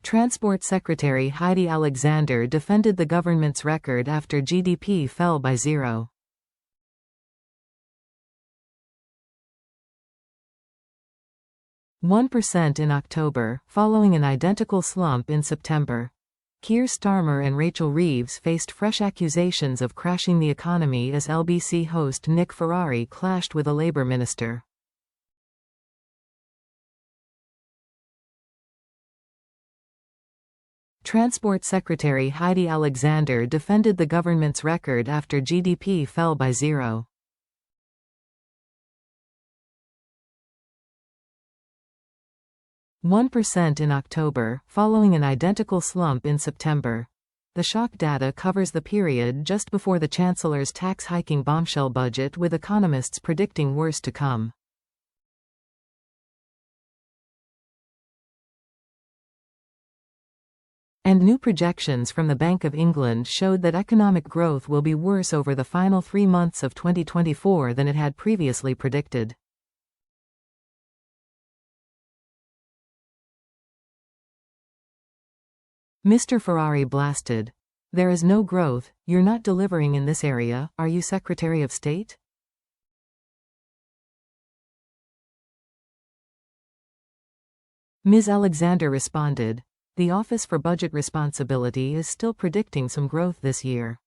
Transport Secretary Heidi Alexander defended the government's record after GDP fell by 0.1% in October, following an identical slump in September. Keir Starmer and Rachel Reeves faced fresh accusations of crashing the economy as LBC host Nick Ferrari clashed with a Labour minister. Transport Secretary Heidi Alexander defended the government's record after GDP fell by 0.1% in October, following an identical slump in September. The shock data covers the period just before the Chancellor's tax-hiking bombshell budget, with economists predicting worse to come. And new projections from the Bank of England showed that economic growth will be worse over the final 3 months of 2024 than it had previously predicted. Mr. Ferrari blasted. "There is no growth, you're not delivering in this area, are you, Secretary of State?" Ms. Alexander responded, "The Office for Budget Responsibility is still predicting some growth this year."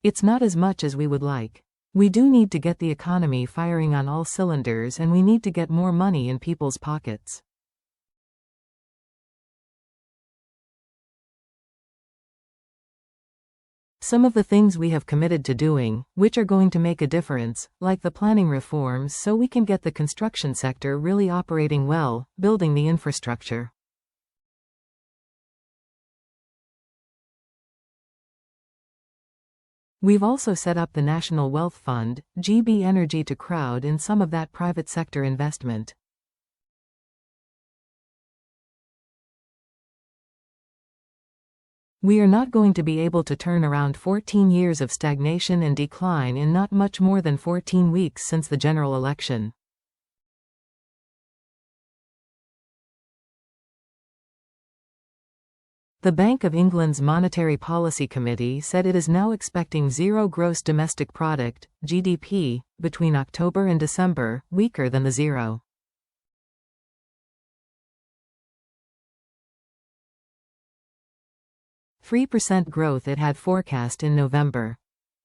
"It's not as much as we would like. We do need to get the economy firing on all cylinders, and we need to get more money in people's pockets." "Some of the things we have committed to doing, which are going to make a difference, like the planning reforms so we can get the construction sector really operating well, building the infrastructure." "We've also set up the National Wealth Fund, GB Energy, to crowd in some of that private sector investment." "We are not going to be able to turn around 14 years of stagnation and decline in not much more than 14 weeks since the general election." The Bank of England's Monetary Policy Committee said it is now expecting zero gross domestic product, GDP, between October and December, weaker than the 0.3% growth it had forecast in November.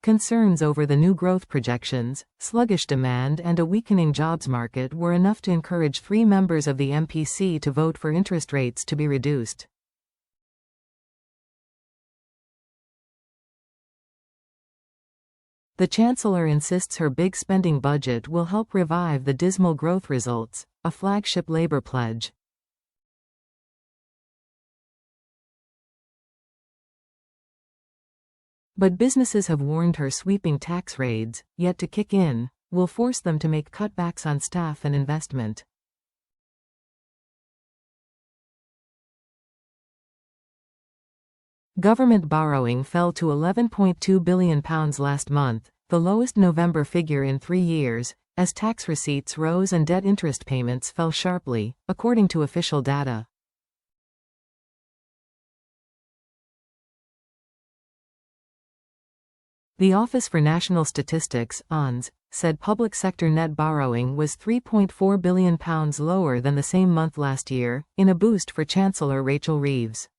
Concerns over the new growth projections, sluggish demand and a weakening jobs market were enough to encourage 3 members of the MPC to vote for interest rates to be reduced. The Chancellor insists her big spending budget will help revive the dismal growth results, a flagship Labour pledge. But businesses have warned her sweeping tax raids, yet to kick in, will force them to make cutbacks on staff and investment. Government borrowing fell to £11.2 billion last month, the lowest November figure in 3 years, as tax receipts rose and debt interest payments fell sharply, according to official data. The Office for National Statistics (ONS) said public sector net borrowing was £3.4 billion lower than the same month last year, in a boost for Chancellor Rachel Reeves.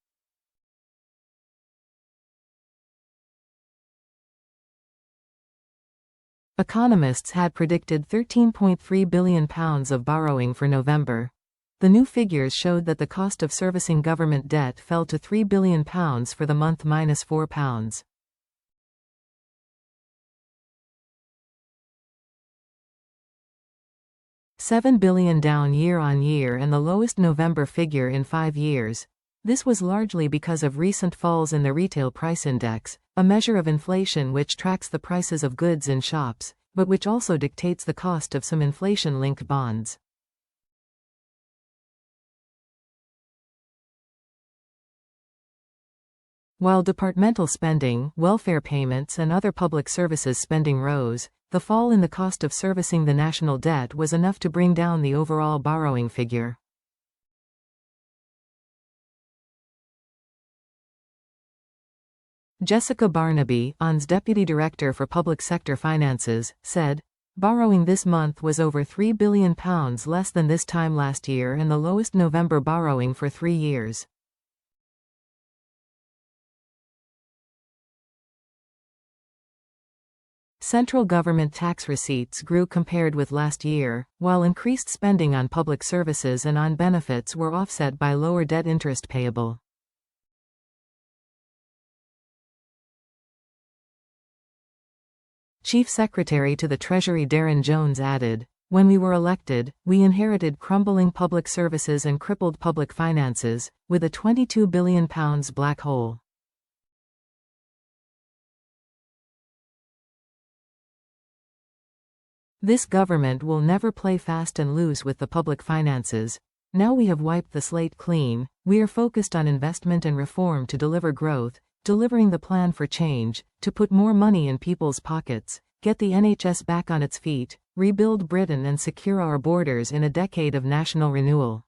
Economists had predicted £13.3 billion of borrowing for November. The new figures showed that the cost of servicing government debt fell to £3 billion for the month, minus £4. £7 billion down year-on-year and the lowest November figure in 5 years. This was largely because of recent falls in the retail price index, a measure of inflation which tracks the prices of goods in shops, but which also dictates the cost of some inflation-linked bonds. While departmental spending, welfare payments and other public services spending rose, the fall in the cost of servicing the national debt was enough to bring down the overall borrowing figure. Jessica Barnaby, ON's Deputy Director for Public Sector Finances, said, "Borrowing this month was over £3 billion less than this time last year and the lowest November borrowing for 3 years. Central government tax receipts grew compared with last year, while increased spending on public services and on benefits were offset by lower debt interest payable." Chief Secretary to the Treasury Darren Jones added, "When we were elected, we inherited crumbling public services and crippled public finances, with a £22 billion black hole. This government will never play fast and loose with the public finances. Now we have wiped the slate clean, we are focused on investment and reform to deliver growth, delivering the plan for change, to put more money in people's pockets, get the NHS back on its feet, rebuild Britain and secure our borders in a decade of national renewal."